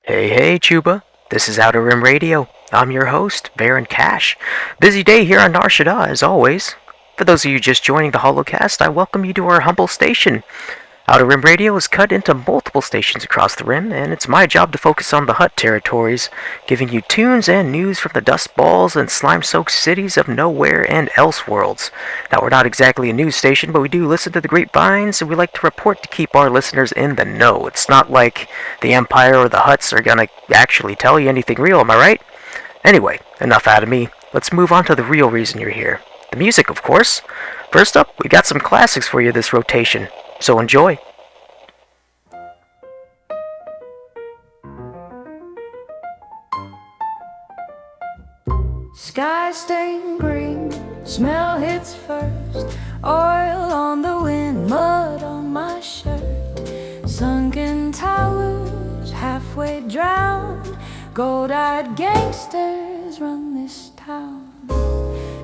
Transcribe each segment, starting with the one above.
Hey, Chuba. This is Outer Rim Radio. I'm your host, Baron Cash. Busy day here on Nar Shaddaa, as always. For those of you just joining the Holocast, I welcome you to our humble station. Outer Rim Radio is cut into multiple stations across the Rim, and it's my job to focus on the Hutt territories, giving you tunes and news from the dust balls and slime-soaked cities of Nowhere and Elseworlds. Now, we're not exactly a news station, but we do listen to the grapevines, and we like to report to keep our listeners in the know. It's not like the Empire or the Hutts are gonna actually tell you anything real, am I right? Anyway, enough out of me. Let's move on to the real reason you're here. The music, of course. First up, we got some classics for you this rotation. So enjoy. Sky stained green, smell hits first. Oil on the wind, mud on my shirt. Sunken towers, halfway drowned. Gold-eyed gangsters run this town.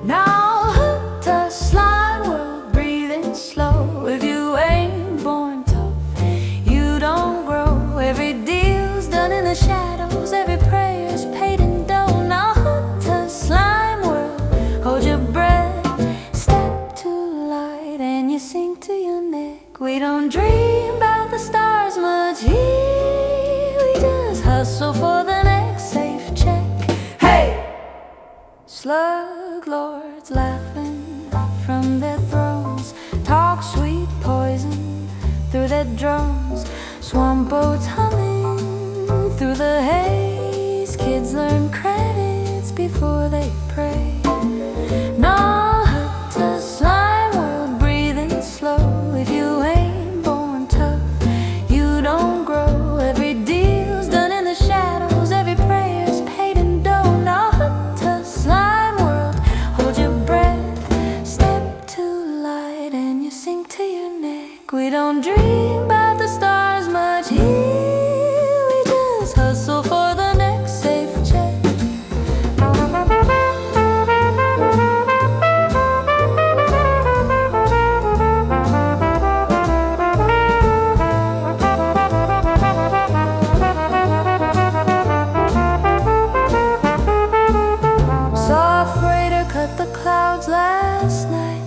Now hooked a slime world, breathing slow. If you ain't born tough, you don't grow. Every deal's done in the shadows, every prayer's paid in dough. Now hooked a slime world, hold your breath. Step to light and you sink to your neck. We don't dream about the stars much here. We just hustle for the next safe check. Hey! Slug lords laughing from their thrones, talk sweet poison through their drones. Swamp boats humming through the haze. Kids learn credits before they pray. No hut to slime world, breathing slow. If you ain't born tough, you don't grow. Every deal's done in the shadows, every prayer's paid in dough. No hut to slime world, hold your breath. Step to light and you sink to your neck. We don't dream about the stars much here. We just hustle for the next safe check. Saw a freighter cut the clouds last night.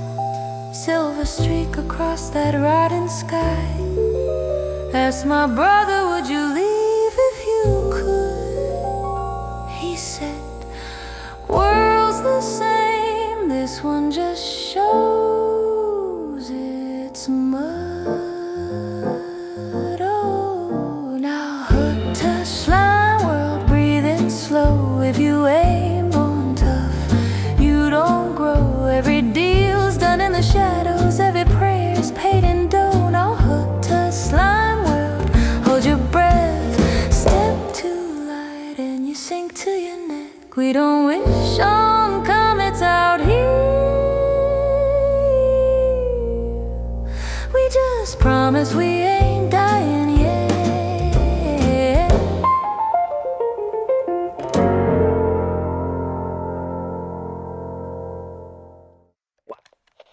Silver streak across that rotten sky. Asked my brother, would you leave if you could? He said, world's the same, this one just shows its mud. Oh, now hooked to slime world, breathing slow. If you ain't born tough, you don't grow. Every deal's done in the shadows, every prayer's paid in dough. Now hooked to slime world, hold your breath. Step to light and you sink to your neck. We don't wish on comets out here. We just promise we ain't dying yet.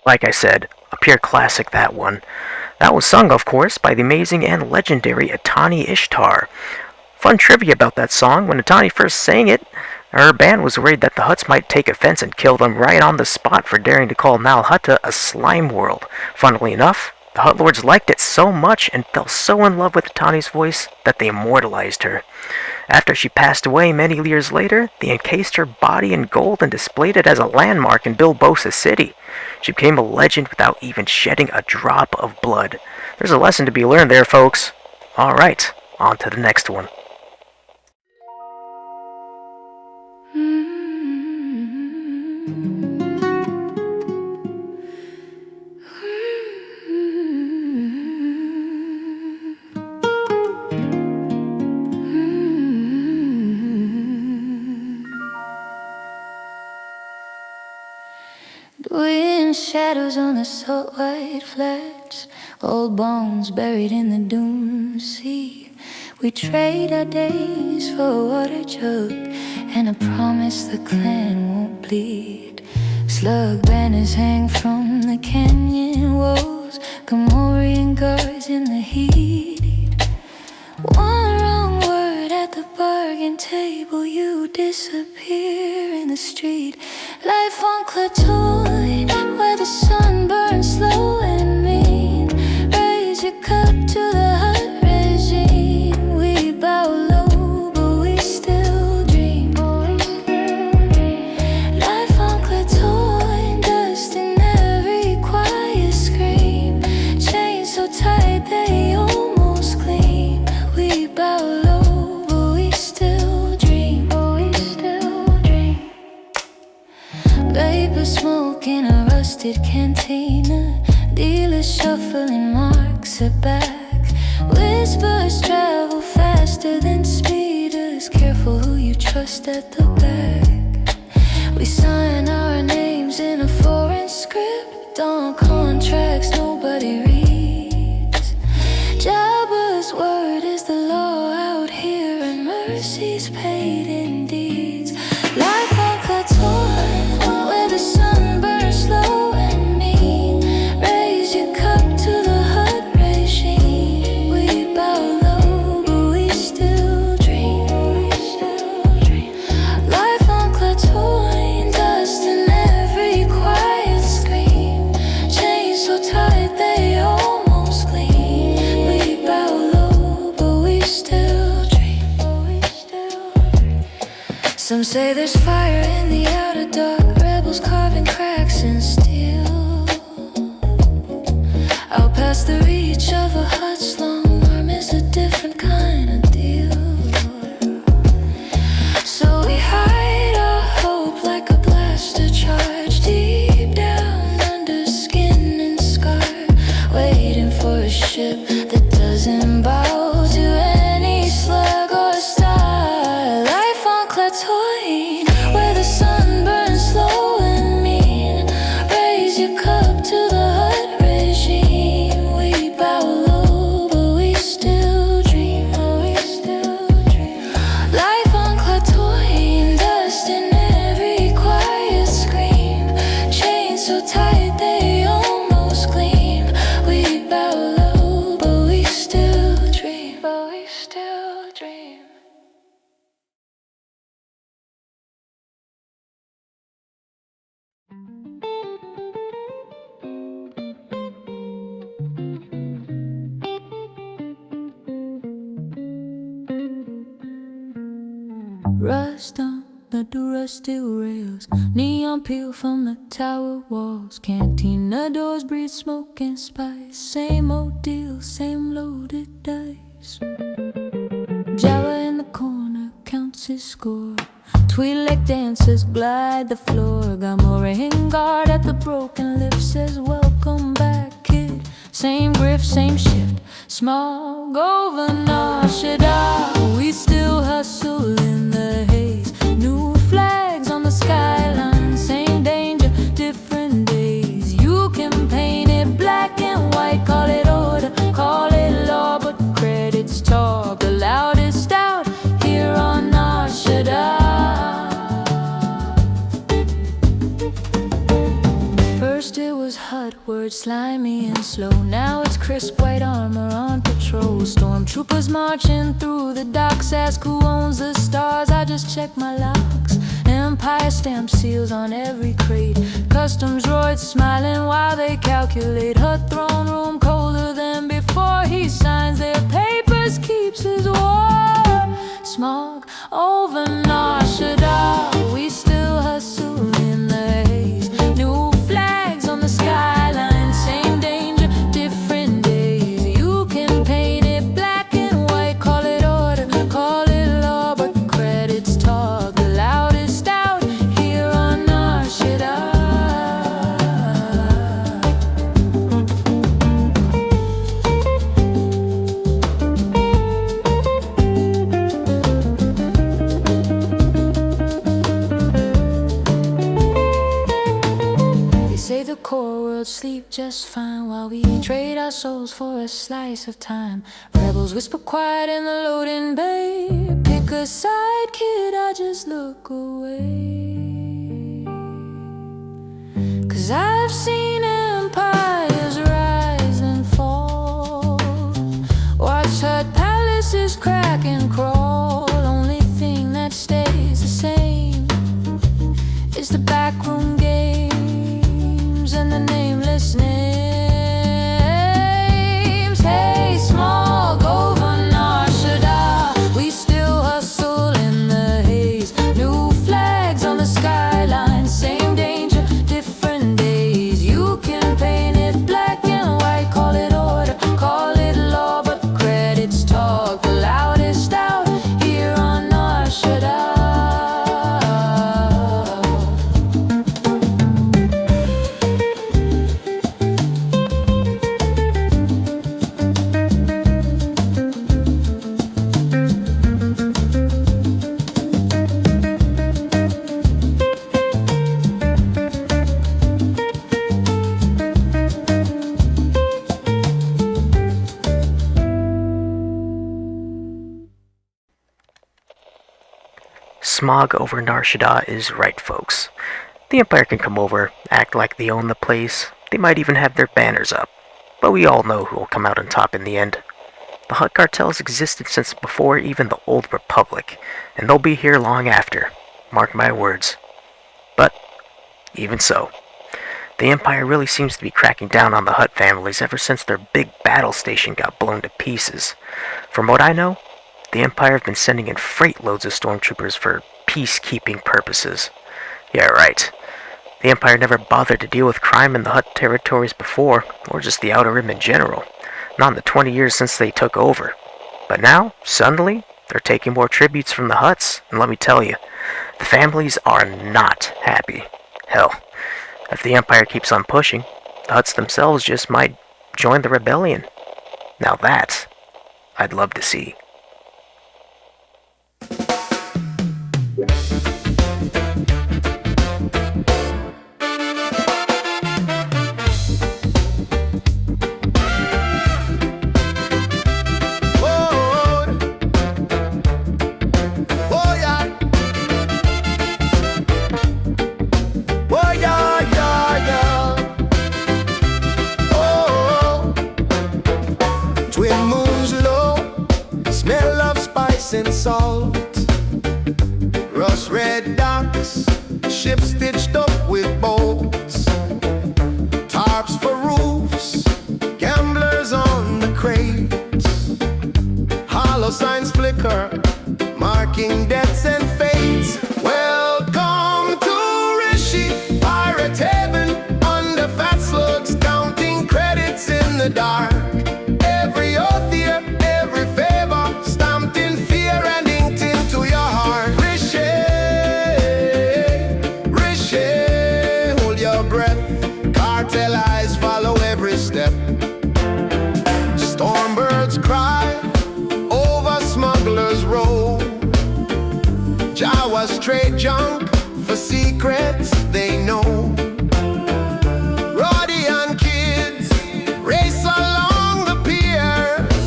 Like I said, a pure classic, that one. That was sung, of course, by the amazing and legendary Atani Ishtar. Fun trivia about that song: when Atani first sang it, her band was worried that the Hutts might take offense and kill them right on the spot for daring to call Nal Hutta a slime world. Funnily enough, the Hutt Lords liked it so much and fell so in love with Atani's voice that they immortalized her. After she passed away many years later, they encased her body in gold and displayed it as a landmark in Bilbosa City. She became a legend without even shedding a drop of blood. There's a lesson to be learned there, folks. Alright, on to the next one. Wind shadows on the salt white flats, old bones buried in the dune sea. We trade our days for a water jug and a promise the clan won't bleed. Slug banners hang from the canyon walls, Gamorrean guards in the heat. One wrong word at the bar dining table, you disappear in the street. Life on Clatoy, where the sun burns slow and mean. Raise your cup to the hot regime. We bow low, but we still dream. Life on Clatoy, dust in every quiet scream. Chains so tight they almost gleam. We bow low, but we still dream. Vapor smoke in a rusted cantina. Dealers shuffling marks are back. Whispers travel faster than speeders. Careful who you trust at the back. We sign our names in a foreign script on contracts nobody reads. Jabba's word is the law out here, and mercy's paid in deeds. Life on Clatoy, where the sun burns slow and mean. Raise your cup to the hot regime. We bow low, but we still dream. Life on Clatoy, dust in every quiet scream. Chains so tight they almost gleam. We bow low, but we still dream. Some say there's fire in the outer dark. Rebels carving cracks in steel. Out past the reach of a hut's long arm is a different kind of deal. So we hide our hope like a blaster charge deep down under skin and scar, waiting for a ship that doesn't bow to any slug or star. Life on Clatoy, where the sun burns slow and mean. Raise your cup to the hot regime. We bow low, but we still dream. Life on Clatoy, dust in every quiet scream. Chains so tight they almost gleam. We bow low, but we still dream. Rust on the rusty rails, neon peel from the tower walls. Cantina doors breathe smoke and spice. Same old deal, same loaded dice. Java in the corner counts his score. Tweed-leg dancers glide the floor. Gamora guard at the broken lip says, welcome back, kid. Same griff, same shift. Smog over Nashida. We still hustle in the haze. New flags on the skyline. Same danger, different days. You can paint it black and white. Call it order, call it law, but credits talk the loudest out here on Nashida. First it was hut, word slimy and slow. Now it's crisp white armor on patrol. Stormtroopers marching through the docks. Ask who owns the stars, I just check my locks. Empire stamp seals on every crate. Customs droids smiling while they calculate. Her throne room colder than before. He signs their papers, keeps his war. Smog over Nashida. We still hustle in the haze. New flags on the skyline. Same danger, different days. You can paint it black and white. Call it order, call it law, but the credits talk the loudest out here on Nashida. Say the core world sleep just fine while we trade our souls for a slice of time. Rebels whisper quiet in the loading bay. Pick a side, kid, I just look away. 'Cause I've seen empires rise and fall. Watch hut palaces crack and crawl. Only thing smog over Nar Shaddaa is right, folks. The Empire can come over, act like they own the place. They might even have their banners up. But we all know who will come out on top in the end. The Hutt cartels existed since before even the Old Republic, and they'll be here long after. Mark my words. But, even so, the Empire really seems to be cracking down on the Hutt families ever since their big battle station got blown to pieces. From what I know, the Empire have been sending in freight loads of stormtroopers for peacekeeping purposes. Yeah, right. The Empire never bothered to deal with crime in the Hutt territories before, or just the Outer Rim in general. Not in the 20 years since they took over. But now, suddenly, they're taking more tributes from the Hutts, and let me tell you, the families are not happy. Hell, if the Empire keeps on pushing, the Hutts themselves just might join the rebellion. Now that, I'd love to see. And salt, rust red docks, ships stitched up with bolts, tarps for roofs, gamblers on the crates, hollow signs flicker, marking deaths and fates. Welcome to Rishi, pirate heaven, under fat slugs, counting credits in the dark. Every oath here, every favor, stamped in fear and inked into your heart. Rishi, Rishi, hold your breath. Cartel eyes follow every step. Stormbirds cry over smugglers' row. Jawas trade junk for secrets they know. Rhodian kids race along the piers,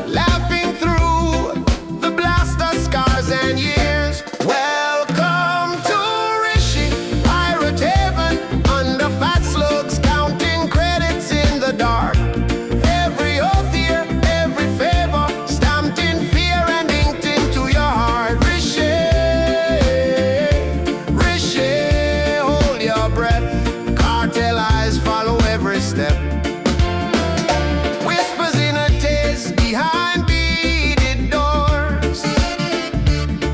laughing through the blaster scars and years. Welcome to Rishi, pirate heaven, under fat slugs, counting credits in the dark. Every oath here, every favor, stamped in fear and inked into your heart. Rishi, Rishi, hold your breath. Cartel eyes follow every step. Whispers in a taste behind beaded doors.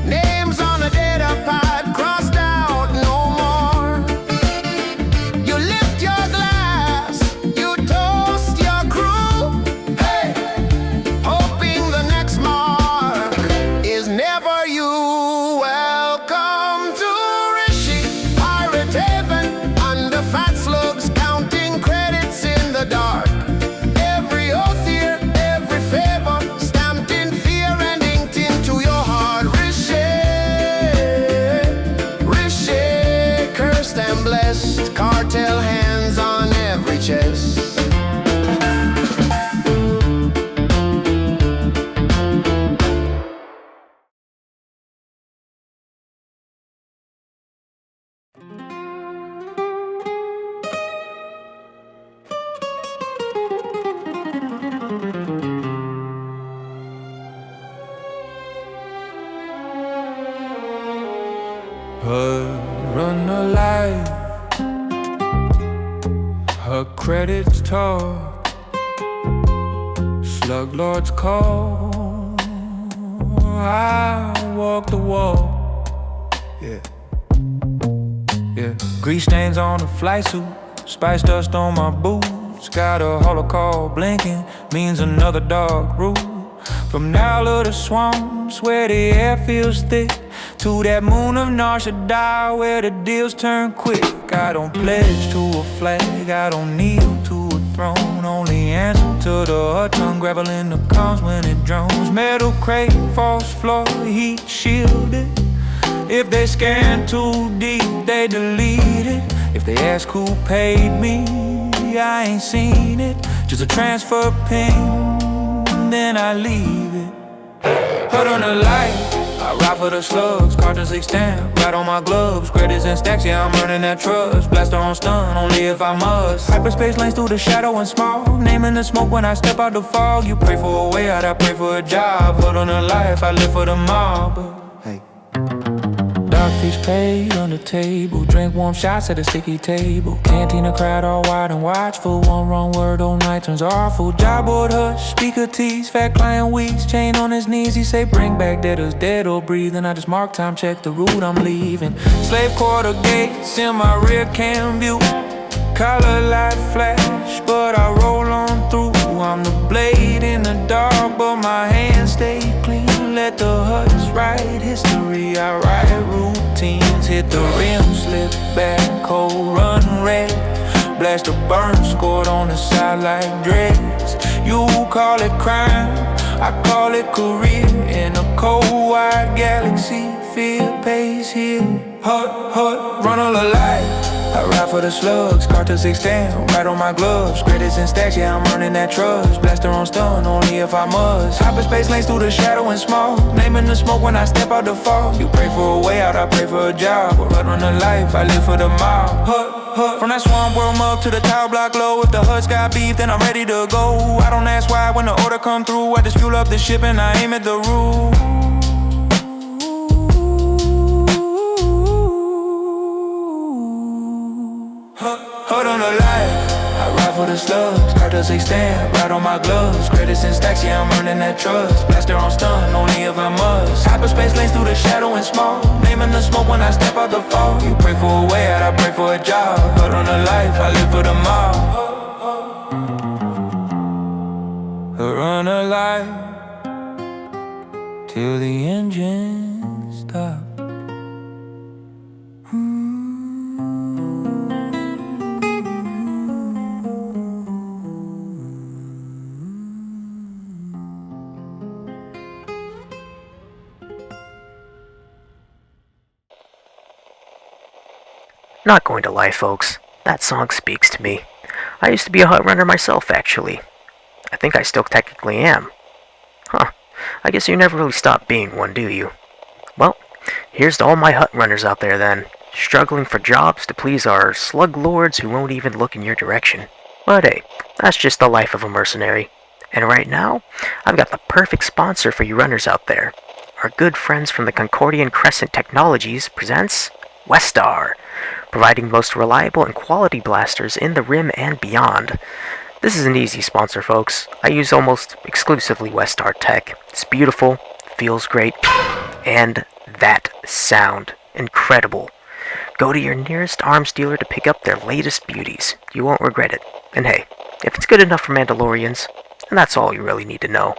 Names on a data pad crossed out no more. You lift your glass, you toast your crew. Hey, hoping the next mark is never you. Welcome to Rishi, pirate heaven, under fat slugs, counting credits in the dark. Every oath here, every favor, stamped in fear and inked into your heart. Rishi, Rishi, cursed and blessed, cartel hands on every chest. Her run her life, her credits talk, slug lords call. I walk the walk, yeah. Grease stains on the flight suit, spice dust on my boots. Got a holocaust blinking, means another dark route. From Nala to swamps where the air feels thick, to that moon of Nar Shaddaa where the deals turn quick. I don't pledge to a flag, I don't kneel to a throne. Only answer to the Hutt tongue, gravel in the comms when it drones. Metal crate, false floor, heat shielded. If they scan too deep, they delete it. If they ask who paid me, I ain't seen it. Just a transfer ping, then I leave it. Hutt on the light, I ride for the slugs, cartridge extend, right on my gloves. Credits and stacks, yeah, I'm earning that trust. Blaster on stun, only if I must. Hyperspace lanes through the shadow and smog. Naming the smoke when I step out the fog. You pray for a way out, I pray for a job. Put on a life, I live for the mob. Hey. Dogfish paid on the table. Drink warm shots at a sticky table. Cantina crowd all wide and watchful. One wrong word all night turns awful. Job board hush, speaker tease. Fat client weeks, chain on his knees. He say bring back debtors, dead or breathing. I just mark time, check the route I'm leaving. Slave quarter gates in my rear cam view. Color light flash, but I roll on through. I'm the blade in the dark, but my hands stay clean. Let the huts write history, I write routines. Hit the rim, slip back, cold run red. Blast a burn, scored on the side like dreads. You call it crime, I call it career. In a cold wide galaxy, fear pays here. Hut, run all alive. I ride for the slugs, cartridge extend, right on my gloves. Credits and stacks, yeah, I'm earning that trust. Blaster on stun, only if I must. Hyperspace lanes through the shadow and smog. Naming the smoke when I step out the fog. You pray for a way out, I pray for a job. But run the life, I live for the mob. Hut, from that swamp world mug to the tower block low. If the huts got beef, then I'm ready to go. I don't ask why when the order come through. I just fuel up the ship and I aim at the roof. Hold on to life, I ride for the slugs. Carters extend, right on my gloves. Credits and stacks, yeah, I'm earning that trust. Blaster on stun, only if I must. Hyperspace lanes through the shadow and smog. Naming the smoke when I step out the fog. You pray for a way out, I pray for a job. Hold on to life, I live for the mob. Run a life till the engine stops. Not going to lie, folks, that song speaks to me. I used to be a hut runner myself, actually. I think I still technically am. Huh, I guess you never really stop being one, do you? Well, here's to all my hut runners out there then, struggling for jobs to please our slug lords who won't even look in your direction. But hey, that's just the life of a mercenary. And right now, I've got the perfect sponsor for you runners out there. Our good friends from the Concordian Crescent Technologies presents Westar, providing the most reliable and quality blasters in the Rim and beyond. This is an easy sponsor, folks. I use almost exclusively Westar tech. It's beautiful, feels great, and that sound. Incredible. Go to your nearest arms dealer to pick up their latest beauties. You won't regret it. And hey, if it's good enough for Mandalorians, then that's all you really need to know.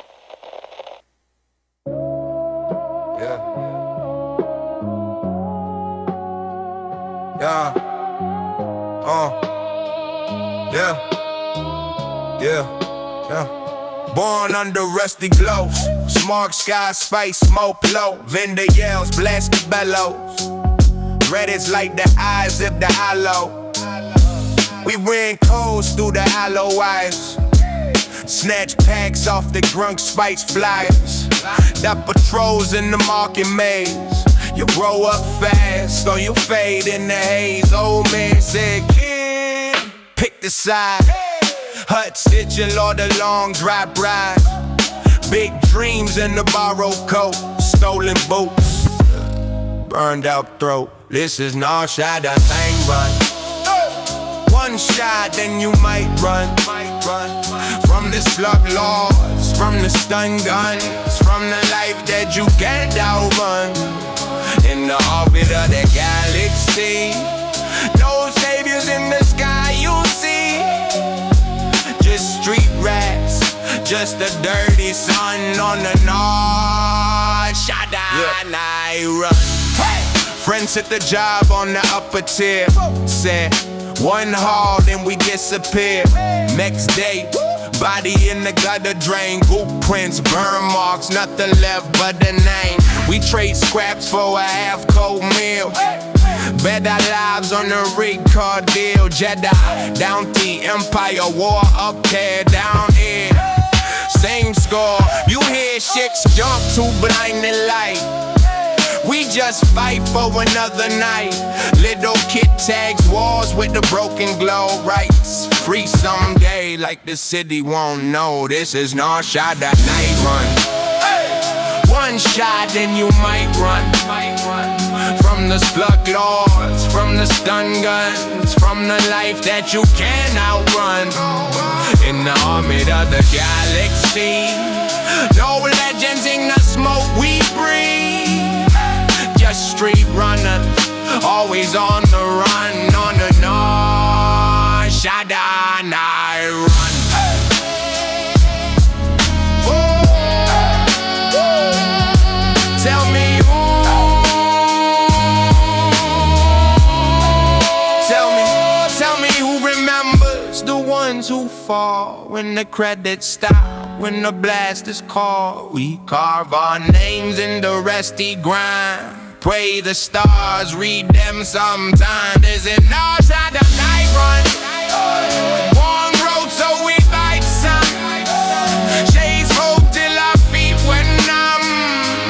Born under rusty glows, smog sky, spice, smoke low. Vendor yells, blast the bellows. Red is like the eyes of the hollow. We ran codes through the hollow wires. Snatch packs off the grunk spice flyers. That patrols in the market maze. You grow up fast, or you fade in the haze. Old man said, kid, pick the side. Hut stitching all the long drop ride. Big dreams in the borrowed coat. Stolen boots, burned out throat. This is no shot, a thing run. One shot, then you might run. From the slug laws, from the stun guns, from the life that you can't outrun. In the orbit of the galaxy, no saviors in the sky you see. Just street rats, just a dirty sun on the north. Shadanaira. Friends hit the job on the upper tier. Said one haul, then we disappear. Next day, body in the gutter drain. Goop prints, burn marks, nothing left but the name. We trade scraps for a half-cold meal. Bet our lives on a rig car deal. Jedi, down the Empire War, up there, down here. Same score, you hear chicks jump to blinding light. We just fight for another night. Little kid tags walls with the broken glow. Rights free someday, like the city won't know. This is no shot that night run. One shot and you might run. From the slug lords, from the stun guns, from the life that you can't outrun. In the army of the galaxy, no legends in the smoke we breathe. Just street runners, always on the run, on the north. Shada night run. Tell me who. Tell me who remembers the ones who fall when the credits stop, when the blast is called. We carve our names in the rusty grind. Pray the stars read them sometime. Is it not that the night run? One road so we light some. Chase hope till our feet went numb.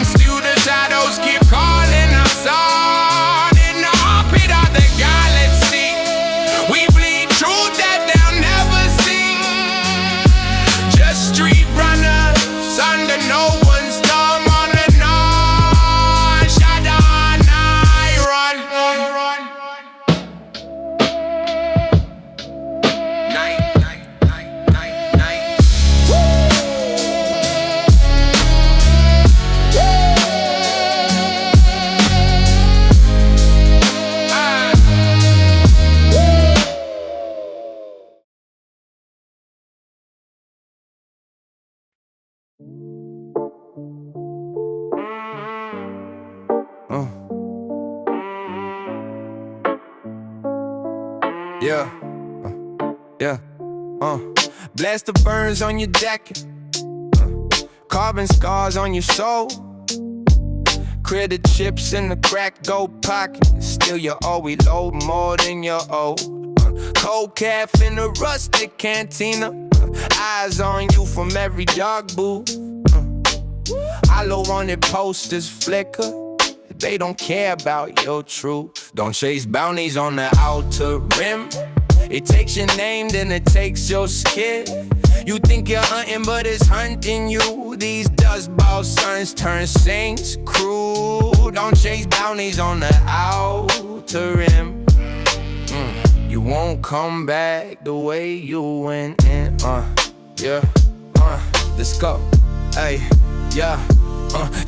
Still the shadows keep calling us on. In the heartbeat of the galaxy, we bleed truth that they'll never see. Just street runners under no one's thumb, on the north. Shadow night run. Night, night, night, night, night. Yeah, yeah, Blaster burns on your jacket, carbon scars on your soul. Credit chips in the cracked gold pocket. Still you always load more than you owe. Cold calf in the rustic cantina. Eyes on you from every dog booth. Hollow wanted posters flicker. They don't care about your truth. Don't chase bounties on the outer rim. It takes your name, then it takes your skin. You think you're hunting, but it's hunting you. These dust ball sons turn saints cruel. Don't chase bounties on the outer rim. You won't come back the way you went in. Let's go. Hey, yeah.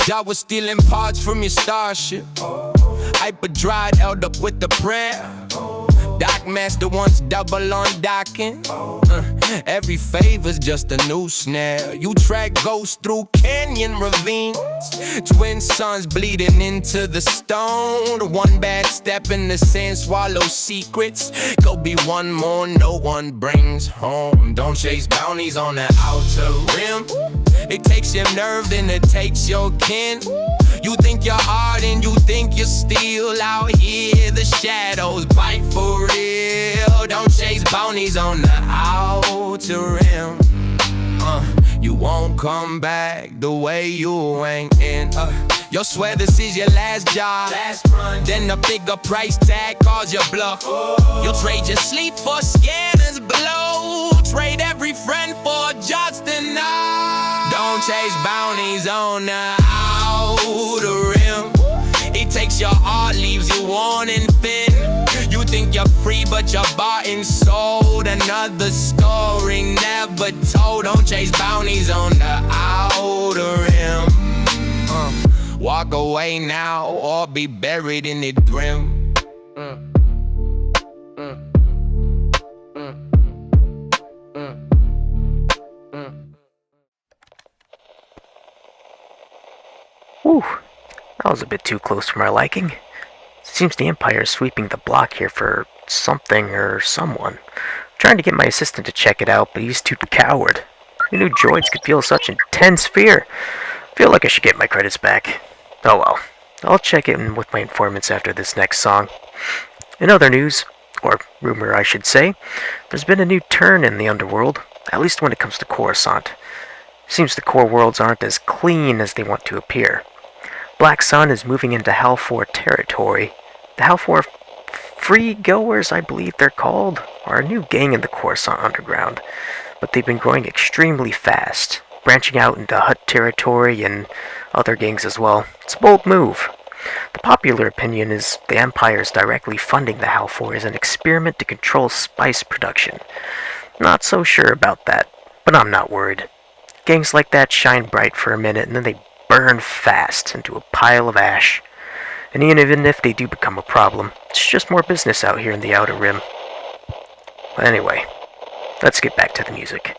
Y'all was stealing parts from your starship. Hyperdrive held up with the prayer. Dock Master wants double on docking. Every favor's just a new snare. You track ghosts through canyon ravines. Twin sons bleeding into the stone. One bad step in the sand, swallow secrets. Go be one more no one brings home. Don't chase bounties on the outer rim. It takes your nerve, then it takes your kin. You think you're hard and you think you're still out here. The shadows bite for real. Don't chase bounties on the outer rim. You won't come back the way you went in. You swear this is your last job. Then the bigger price tag calls your bluff. You'll trade your sleep for scanners below. Trade every friend for just enough. Don't chase bounties on the outer rim. It takes your heart, leaves you wanting thin. You think you're free, but you're bought and sold. Another story never told. Don't chase bounties on the outer rim. Walk away now or be buried in its rim. Whew, that was a bit too close for my liking. Seems the Empire is sweeping the block here for something or someone. I'm trying to get my assistant to check it out, but he's too coward. Who knew droids could feel such intense fear? Feel like I should get my credits back. Oh well, I'll check in with my informants after this next song. In other news, or rumor I should say, there's been a new turn in the underworld, at least when it comes to Coruscant. Seems the core worlds aren't as clean as they want to appear. Black Sun is moving into Hal 4 territory. The Hal 4 Free Goers, I believe they're called, are a new gang in the Coruscant Underground, but they've been growing extremely fast, branching out into Hutt territory and other gangs as well. It's a bold move. The popular opinion is the Empire is directly funding the Hal 4 as an experiment to control spice production. Not so sure about that, but I'm not worried. Gangs like that shine bright for a minute and then they burn fast into a pile of ash. And even if they do become a problem, it's just more business out here in the Outer Rim. But anyway, let's get back to the music.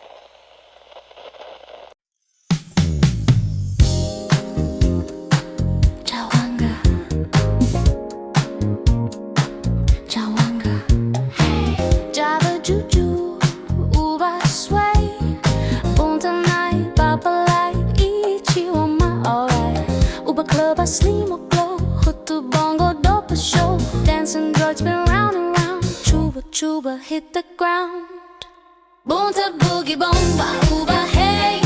Chuba hit the ground. Boom ta boogie bomba, uba hey.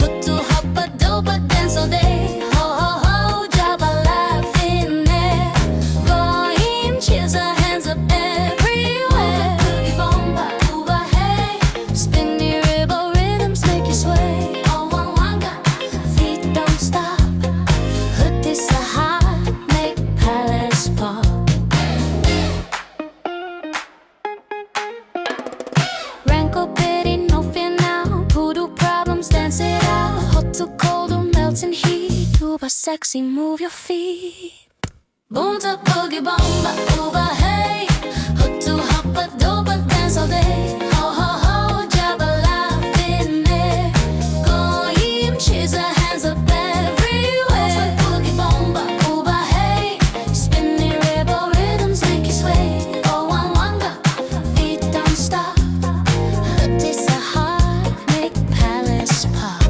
Hutu hoppa dopa dance all day. Ho ho ho, jabba laugh in there. Goyim, cheers our hands up everywhere. Boogie bomba, uba hey. Spin your ribble rhythms, make you sway. Oh one wanga, feet don't stop. Hood this a high, make palace pop. Dance it out, hot to cold or melting heat. Uba sexy, move your feet. Boom ta boogie bomba, uba hey. Hot to hoppa dopa dance all day. Ho ho ho, jabba laugh in there. Goyim, cheers our hands up everywhere. Boogie bomba, uba hey. Spin the rebel rhythms, make you sway. Oh one wanga, feet don't stop. Hot this a heart, make palace pop.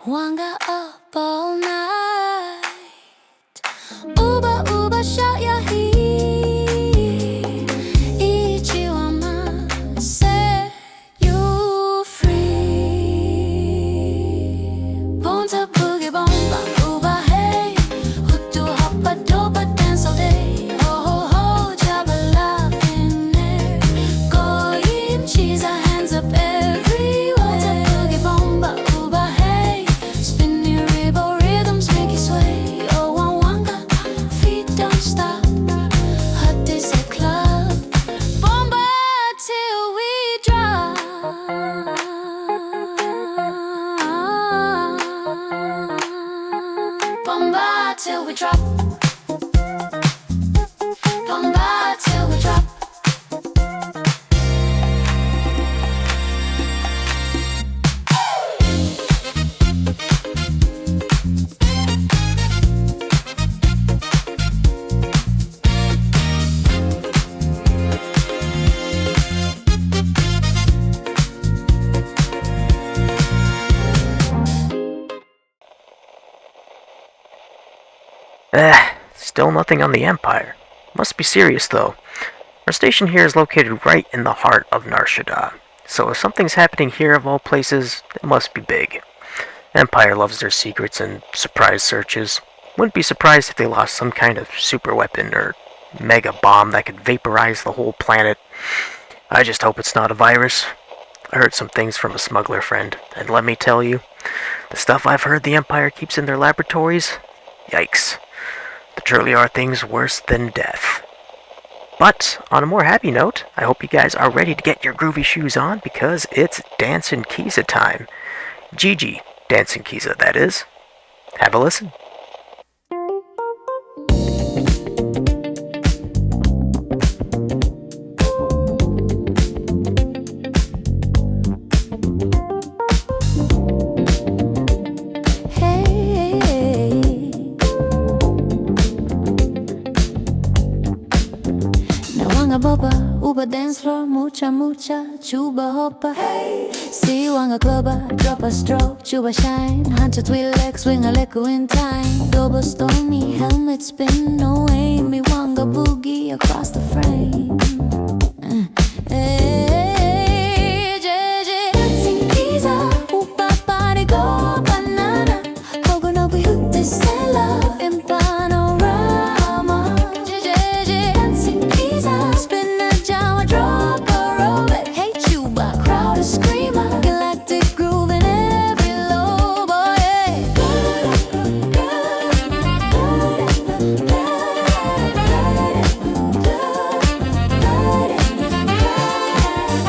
Wanga up all night. Uba uba shout your heat. Ichiwama set you free. Punta boogie bomba, uba hey. Hutu hoppa dopa dance all day. Ho ho ho, jabba laugh in there. Goyim, cheese our hands up everywhere. Punta boogie bomba, uba hey. Spin your rebel rhythms, make you sway. Oh one wanga, feet don't stop. Hut is a club. Bomba till we drop. Bomba till we drop. Bomba till we drop. Still nothing on the Empire. Must be serious though. Our station here is located right in the heart of Nar Shaddaa, so if something's happening here of all places, it must be big. Empire loves their secrets and surprise searches. Wouldn't be surprised if they lost some kind of super weapon or mega bomb that could vaporize the whole planet. I just hope it's not a virus. I heard some things from a smuggler friend, and let me tell you, the stuff I've heard the Empire keeps in their laboratories, yikes. There truly are things worse than death. But, on a more happy note, I hope you guys are ready to get your groovy shoes on because it's Dancin' Kiza time. Gigi, Dancin' Kiza, that is. Have a listen. wanga boba, Uber dance floor, mucha mucha, chuba hoppa. Hey. See wanga clubber, drop a stroke, chuba shine, hunch a tweet leg, swing a leku in time. Double stormy, helmet spin, no aim, me wanga boogie across the frame. Hey, JJ, dancing pizza, upa party go banana, Kogonobu yutte say love in panorama. JJ, dancing pizza, spin a Jawa, drop a robot. Hey Chuba, crowd is screamer, galactic groove in every lobe, oh yeah.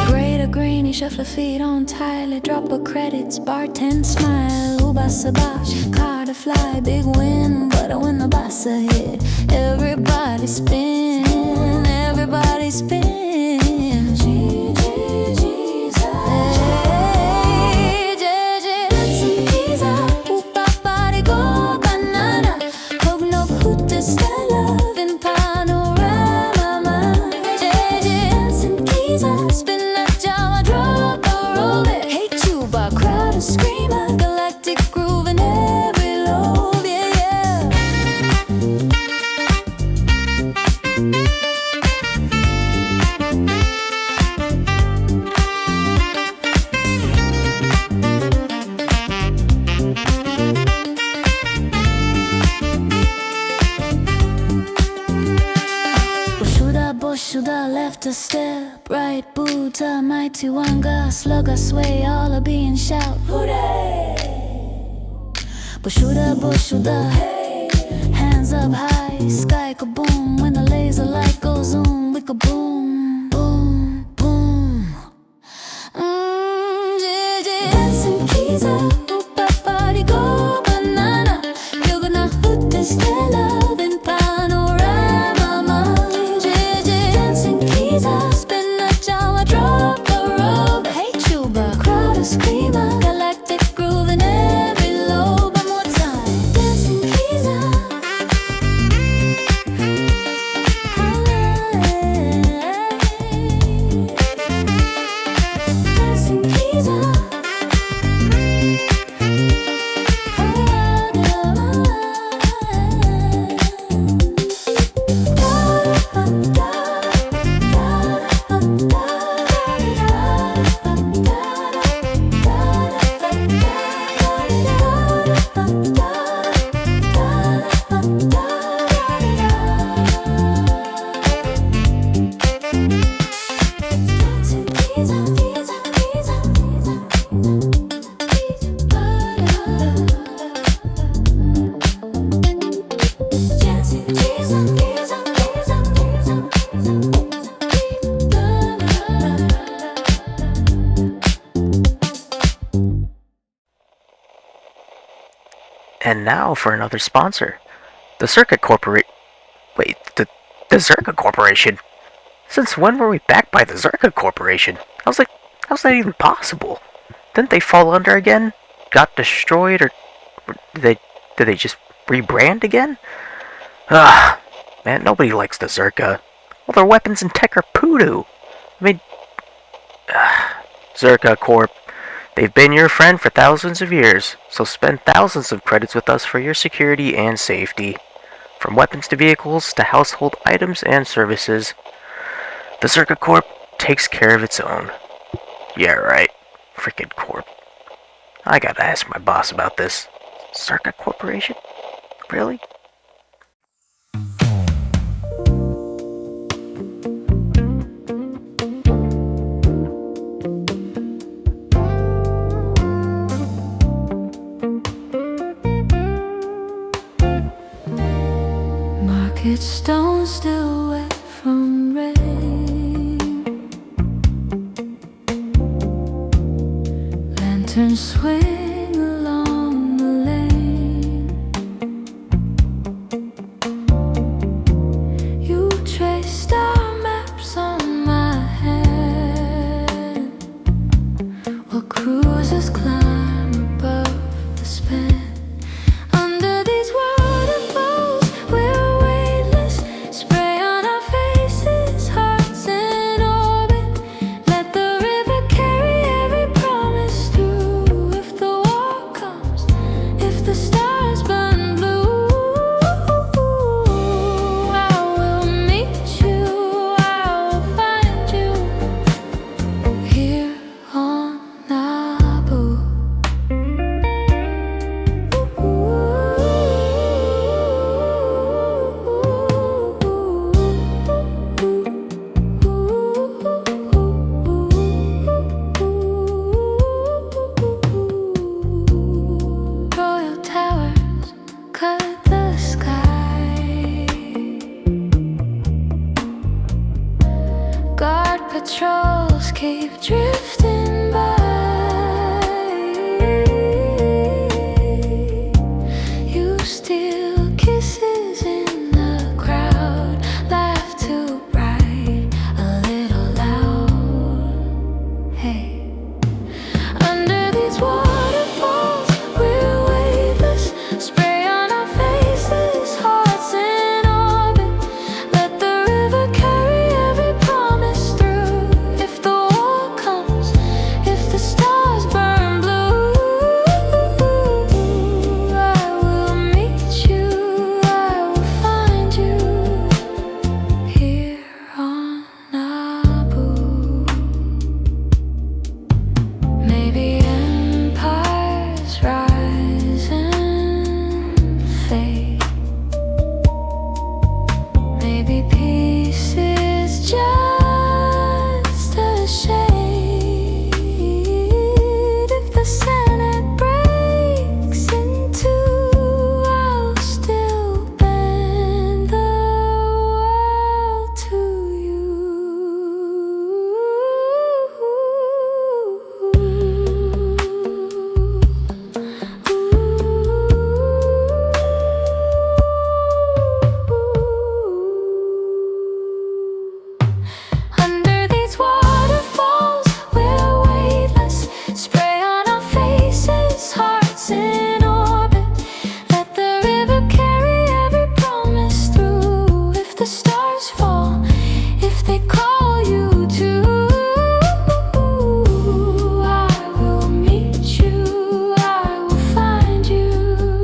Greater greeny, shuffle feet on Tyler, drop a credits, bartend smile, Uba sabash, car to fly, big win, but when the bossa hit, everybody spin, everybody spin. Hey, JJ, dancing pizza, upa party go banana, Kogno putte stella in panorama. JJ, dancing pizza, spin a Jawa, drop a robot. Hey Chuba, crowd is screamer, galactic groove in every lobe, yeah, yeah. Bushuda left a step, right Buddha, mighty wanga, slugger sway, all a being shout. Hooray! Bushuda, hey, hands up high, sky kaboom, when the laser light goes zoom, we kaboom, boom, boom. JJ, dancing pizza, upa party go banana, you're gonna hoot this love in panorama. JJ, dancing pizza, spin a Jawa, drop a robe. Hey Chuba, crowd is screamer, galactic groove in every lobe. One more time, dancing pizza. Dancing pizza. And now for another sponsor. The Circuit Corporation. Wait, the Zerka Corporation? Since when were we backed by the Zerka Corporation? I was like, how's that even possible? Didn't they fall under again? Got destroyed? Or did they just rebrand again? Ah, man, nobody likes the Zerka. All their weapons and tech are poodoo. I mean, Zerka Corp. They've been your friend for thousands of years, so spend thousands of credits with us for your security and safety. From weapons to vehicles to household items and services, the Zerka Corp takes care of its own. Yeah, right. Frickin' Corp. I gotta ask my boss about this. Zerka Corporation? Really? Market stones still wet from rain, lanterns swing along the lane. You trace star maps on my hand, while cruisers climb above the span. Under these waterfalls, we're weightless, spray on our faces, hearts patrols keep drifting by. You steal kisses in the crowd, laugh too bright, a little loud. Hey, under these waterfalls, we're weightless. Spray on our faces, hearts in orbit. Let the river carry every promise through. If the war comes, if the stars burn blue, I will meet you, I will find you here on Naboo. Maybe empires rise and fade. Maybe peace is just a shade. If the Senate breaks in two, I'll still bend the world to you. Under these waterfalls, we're weightless. Spray on our faces, hearts in orbit. Let the river carry every promise through. If the stars fall, if they call you to, I will meet you, I will find you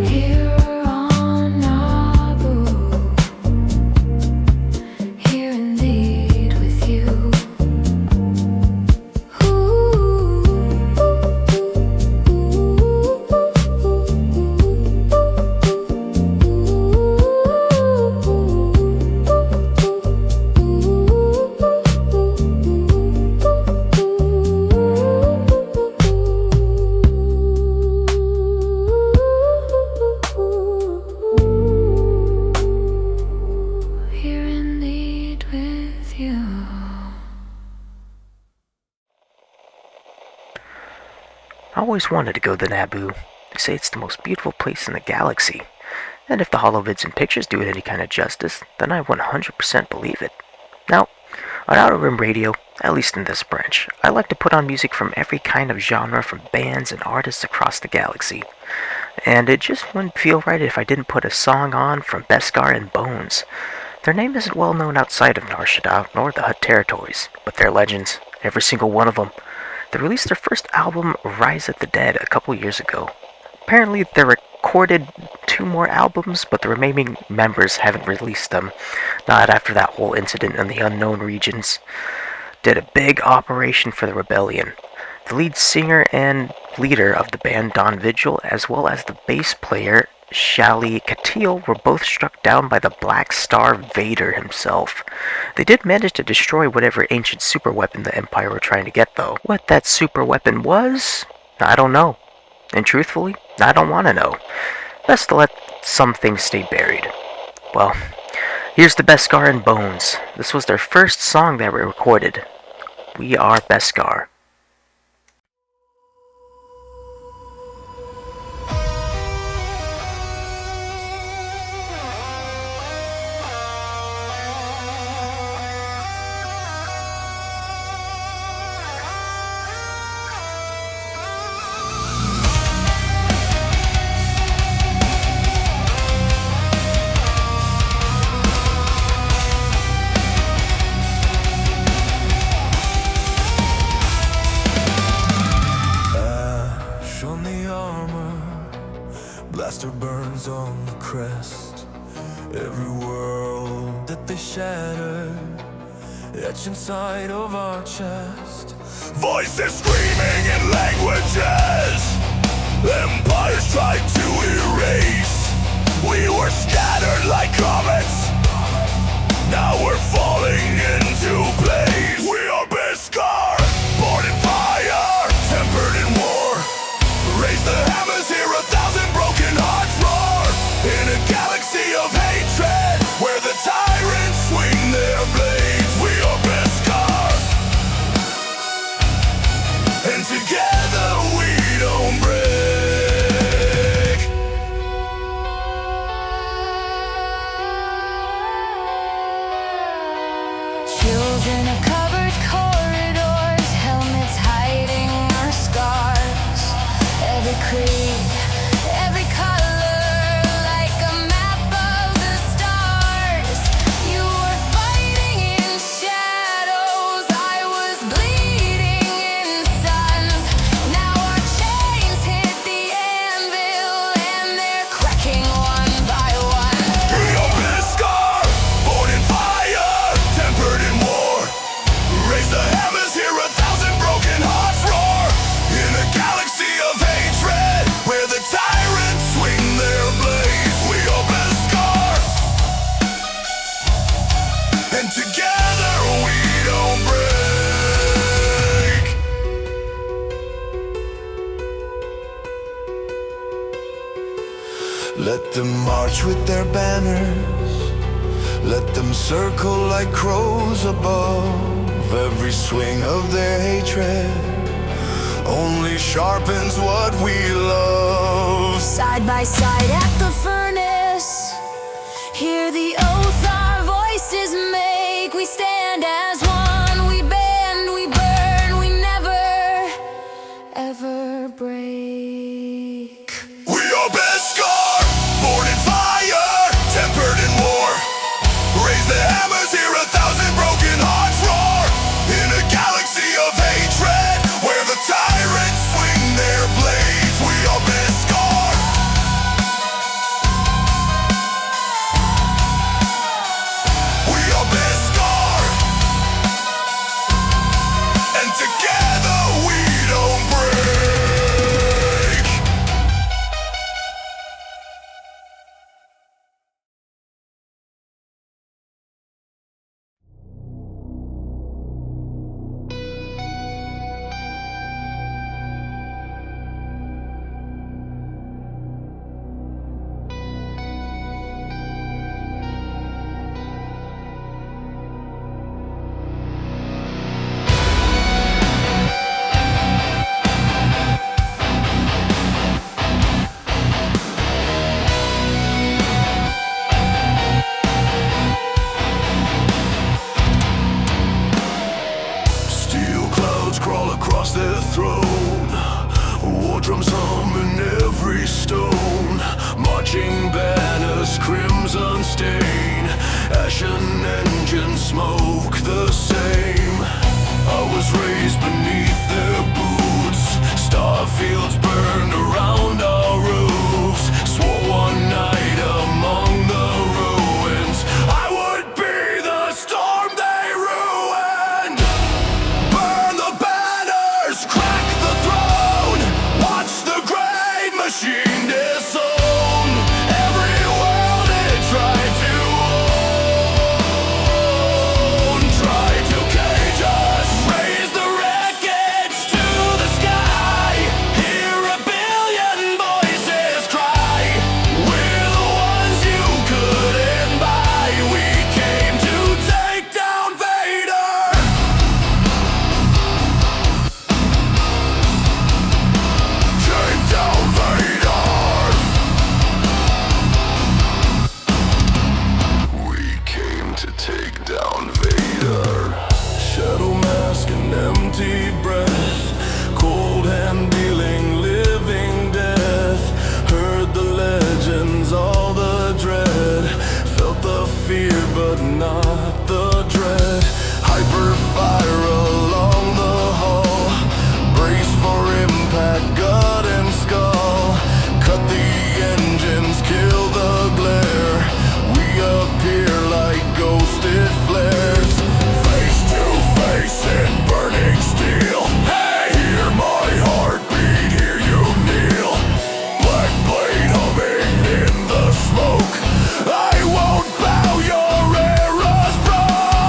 here on Naboo. Here indeed with you. Here indeed with you. I always wanted to go to Naboo. They say it's the most beautiful place in the galaxy. And if the holovids and pictures do it any kind of justice, then I 100% believe it. Now, on Outer Rim Radio, at least in this branch, I like to put on music from every kind of genre from bands and artists across the galaxy. And it just wouldn't feel right if I didn't put a song on from Beskar and Bones. Their name isn't well known outside of Nar Shaddaa nor the Hutt territories, but they're legends, every single one of them. They released their first album, Rise of the Dead, a couple years ago. Apparently, they recorded 2 more albums, but the remaining members haven't released them. Not after that whole incident in the unknown regions. Did a big operation for the rebellion. The lead singer and leader of the band, Don Vigil, as well as the bass player, Shali Katil, were both struck down by the Black Star Vader himself. They did manage to destroy whatever ancient superweapon the Empire were trying to get, though. What that superweapon was, I don't know. And truthfully, I don't want to know. Best to let some things stay buried. Well, here's the Beskar and Bones. This was their first song that we recorded. We Are Beskar. Blaster burns on the crest. Every world that they shattered, etched inside of our chest. Voices screaming in languages empires tried to erase. We were scattered like comets. Now we're falling into place. We are Beskar, born in fire, tempered in war. Raise the hammers, hear 1,000 broken hearts roar. In a galaxy of hatred, where the tyrants swing their blades. We are Beskar. children of covered corridors, helmets hiding our scars. Every creed, every color, like a map of the stars. You were fighting in shadows, I was bleeding in suns. Now our chains hit the anvil and they're cracking one by one. We open a scar, born in fire, tempered in war. Raise the hammers, hear 1,000 broken hearts roar. In a galaxy of hatred, where the tyrants swing their blades. We open a scar, and together we don't break. Let them march with their banners, let them circle like crows above. Every swing of their hatred only sharpens what we love. Side by side at the furnace, hear the oath our voices make. We stand as one, we bend, we burn, we never, ever break. We open a scar, born in fire, tempered in war. Raise the hammers, hear 1,000 broken hearts roar. In a galaxy of hatred, where the tyrants swing their blades. We open a scar, we open a scar, and together we don't break. Steel clouds crawl across their throne. War drums hum in every stone. Marching banners, crimson stain. Ashen engine smoke the same. I was raised beneath their boots. Star fields burned around our roofs. Swore one night among the ruins I would be the storm they ruined. Burn the banners, crack the throne. Watch the great machine disown every world it tried to own. Tried to cage us, raise the wreckage to the sky. Hear a billion voices cry. We're the ones you couldn't buy. We came to take down Vader. Take down Vader. We came to take down Vader. Shadow mask and empty breath, cold hand dealing living death. Heard the legends, all the dread. Felt the fear but not the dread. Hyper fire along the hall. Brace for impact, gut and skull. Cut the engines, kill the glare. We appear like ghosted flares. Face to face in burning steel. Hey, hear my heartbeat, hear you kneel. Black blade humming in the smoke. I won't bow, your era's broke.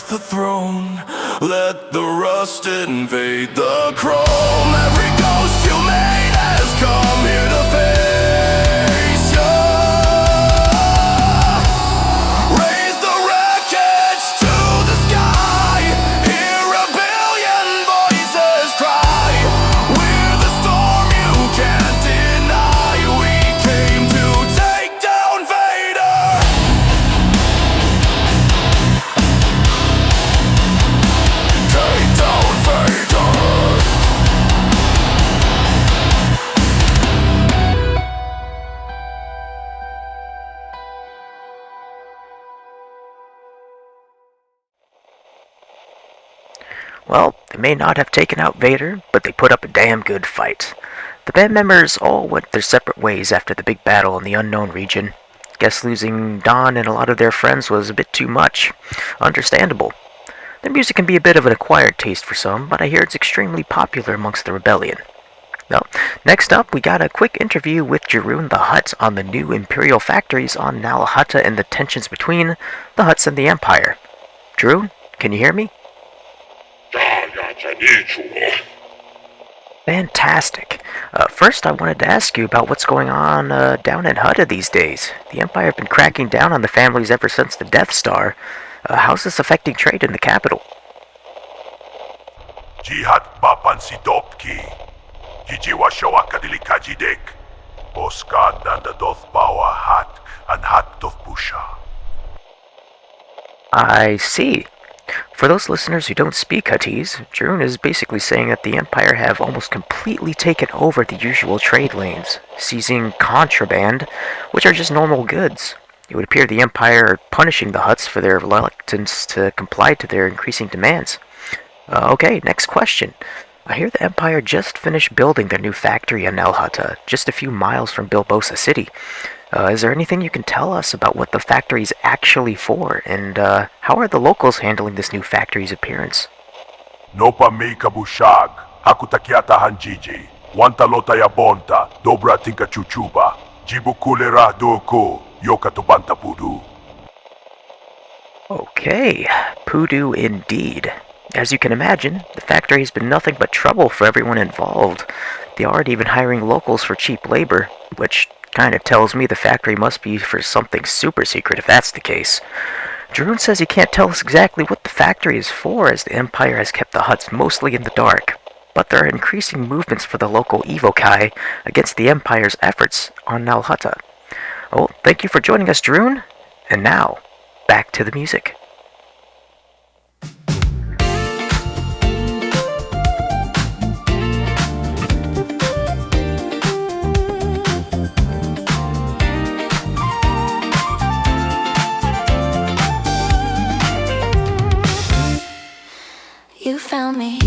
the throne. Let the rust invade the chrome. Every ghost you made has come here to face you. Raise the wreckage to the sky. Hear a billion voices cry. We're the storm you can't deny. We came to take down Vader. Take down Vader. Well, they may not have taken out Vader, but they put up a damn good fight. The band members all went their separate ways after the big battle in the unknown region. Guess losing Don and a lot of their friends was a bit too much. Understandable. Their music can be a bit of an acquired taste for some, but I hear it's extremely popular amongst the rebellion. Well, next up, we got a quick interview with Jeroen the Hutt on the new Imperial factories on Nal Hutta and the tensions between the Hutts and the Empire. Jeroen, can you hear me? Fantastic. First, I wanted to ask you about what's going on down in Hutta these days. The Empire have been cracking down on the families ever since the Death Star. How's this affecting trade in the capital? Jihad papan si Dopki. Jijiwa shawaka dilikajidek. Boskad nanda doth bawa hat and hat doth pusha. I see. For those listeners who don't speak Huttese, Jeroen is basically saying that the Empire have almost completely taken over the usual trade lanes, seizing contraband, which are just normal goods. It would appear the Empire are punishing the Hutts for their reluctance to comply to their increasing demands. Okay, next question. I hear the Empire just finished building their new factory in Nal Hutta, just a few miles from Bilbosa City. Is there anything you can tell us about what the factory's actually for, and how are the locals handling this new factory's appearance? Nopa me kabushag. Hakutakiata hanjiji. Wanta lota ya bonta. Dobra tinka chuchuba. Jibu kulera doku. Yoka tubanta pudu. Okay, Poodoo indeed. As you can imagine, the factory has been nothing but trouble for everyone involved. They aren't even hiring locals for cheap labor, which kind of tells me the factory must be for something super secret if that's the case. Jeroen says he can't tell us exactly what the factory is for, as the Empire has kept the Hutts mostly in the dark. But there are increasing movements for the local Evokai against the Empire's efforts on Nal Hutta. Well, thank you for joining us, Jeroen. And now, back to the music. You found me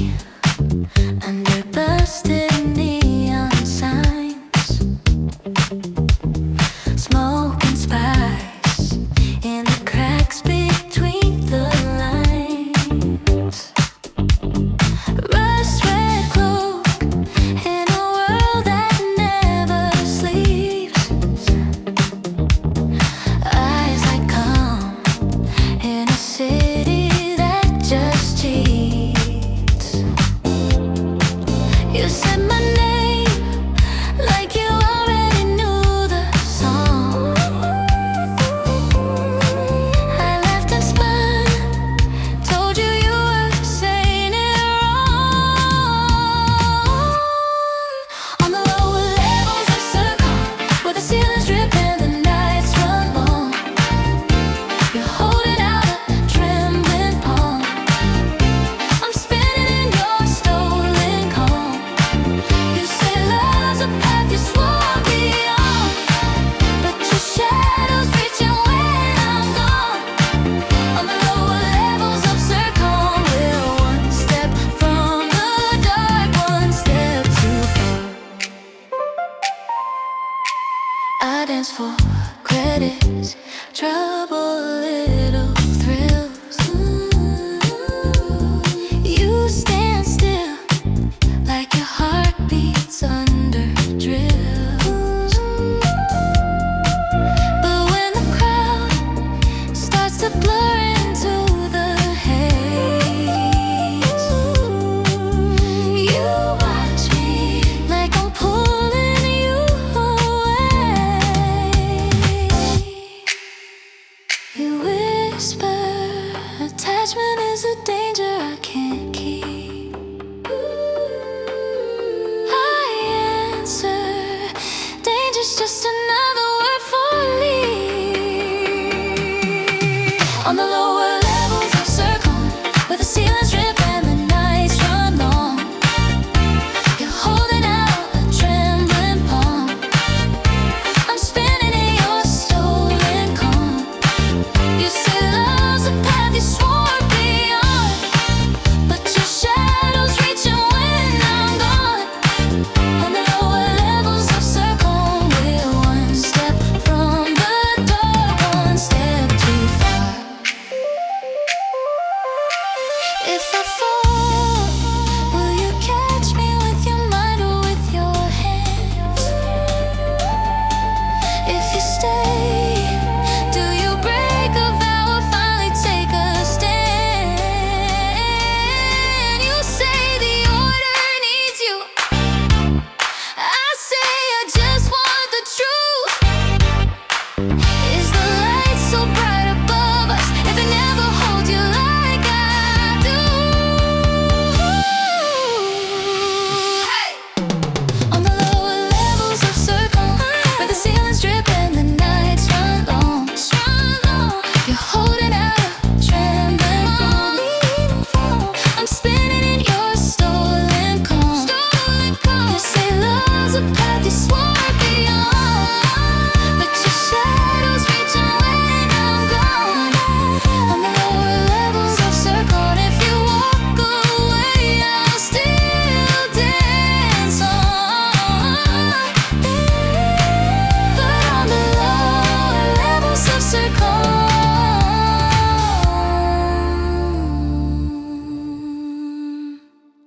under busted neon signs, smoke and spice in the cracks between the lines. Rust red cloak in a world that never sleeps. Eyes like calm in a city that just cheats. You said my name like you already knew the song. I laughed and spun, told you you were saying it wrong. On the lower levels of circle, where the ceilings drip and the nights run long, you're holding out a trembling palm. I'm spinning in your stolen calm. You say love's a path you swore beyond, but your shadows reaching when I'm gone. On the lower levels of Zircon, we're one step from the dark, one step too far. I dance for credits, trouble, little thrills. You stand still like your heart beats under drills. But when the crowd starts to blur into the haze, is just another word for leave. On the lower levels of circle, where the ceilings drip and the nights run long, you're holding out a trembling palm. I'm spinning in your stolen calm. You say love's a path you swore beyond, but your shadows reaching when I'm gone. On the lower levels of circle, we're one step from the door, one step too far. If I fall, will you catch me with your mind or with your hands? If you stay, do you break a vow or finally take a stand? You say the order needs you, I say I just want the truth. Is the light so bright above us if it never holds you like I do? Hey! On the lower levels of circle, where the ceilings drip and the nights run long, you're holding out a trembling palm. I'm spinning in your stolen calm. You say love's a path you swore beyond, but your shadows reaching when I'm gone. On the lower levels of circle, and if you walk away, I'll still dance on. But on the lower levels of circle,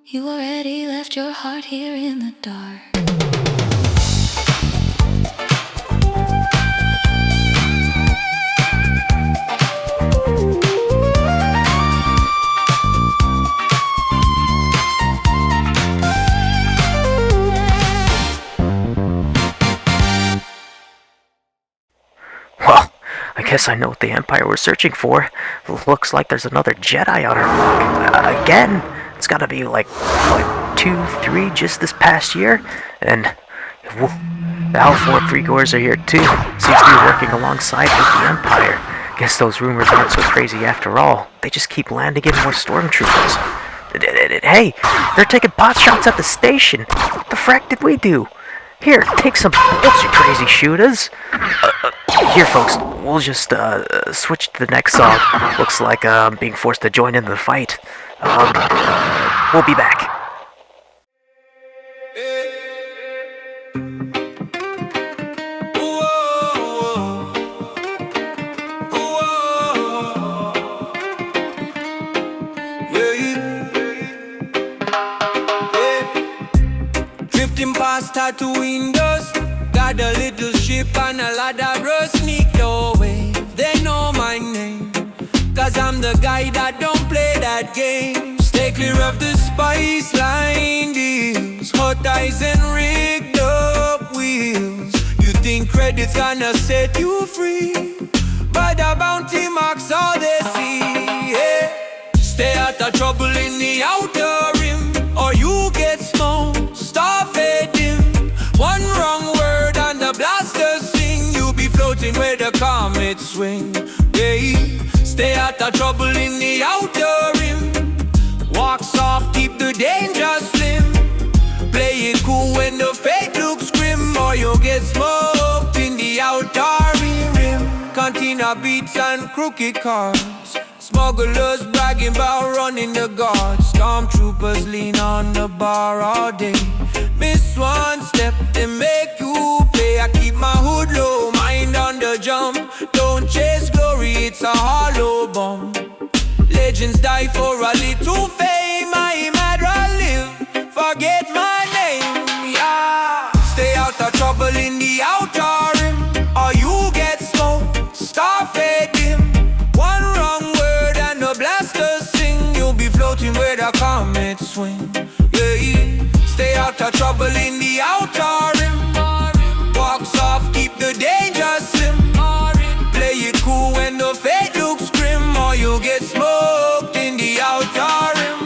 you already left your heart here in the dark. Well, I guess I know what the Empire was searching for. Looks like there's another Jedi on our block. Again? It's gotta be like, what, 2, 3 just this past year? And the Alpha 3 Gores are here too. Seems to be working alongside with the Empire. Guess those rumors aren't so crazy after all. They just keep landing in more stormtroopers. Hey, they're taking pot shots at the station. What the frack did we do? Here, take some bullets, you crazy shooters. Here, folks, we'll just switch to the next song. Looks like I'm being forced to join in the fight. We'll be back. Drifting past Tatooine dust, got a little ship and a lot of bros sneaked away. They know my name, cause I'm the guy that don't play that game. Stay clear of the spice line deals, hot eyes and rigged up wheels. You think credit's gonna set you free, but the bounty marks all they see, yeah. Stay out of trouble in the outer rim, or you get smoked, star fade dim. One wrong word and the blasters sing, you'll be floating where the comets swing, yeah. Stay out of trouble in the outer rim, walk soft, keep the danger slim. Play it cool when the fate looks grim, or you'll get smoked in the outer rim. Cantina beats and crooked cards, smugglers bragging about running the guard. Stormtroopers lean on the bar all day. Miss one step, they make you pay. I keep my hood low, mind on the jump. Don't chase glory, it's a hollow bomb. Legends die for a little fame. I'd rather live, forget my name, yeah. Stay out of trouble in the outer rim, or you get smoked, star fade dim. One wrong word and the blasters sing, you'll be floating where the comets swing, yeah. Stay out of trouble in the outer rim, walk soft, keep the danger slim. Play it cool when the fate looks grim, or you'll get smoked in the outer rim.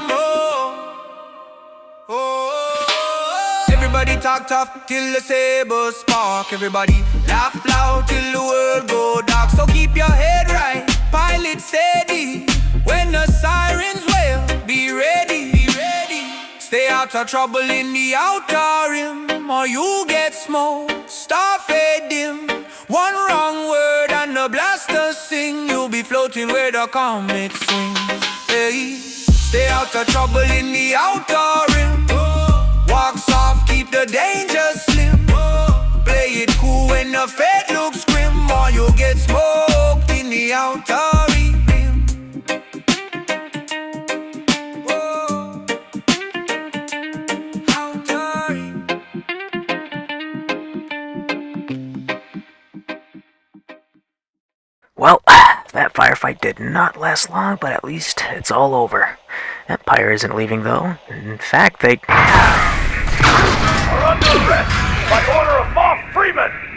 Everybody talk tough till the saber spark. Everybody laugh loud till the world go dark. So keep your head right, pilot steady. When the sirens wail, be ready, be ready. Stay out of trouble in the outer rim, or you get smoked, star fade dim. One wrong word and the blasters sing. You'll be floating where the comets swing. Hey, stay out of trouble in the outer rim. Walk soft, keep the danger slim. Play it cool when the fate looks grim, or you'll get smoked in the outer rim. Outer rim. Well, that firefight did not last long, but at least it's all over. Empire isn't leaving, though. In fact, they Are under arrest by order of Moff Freeman!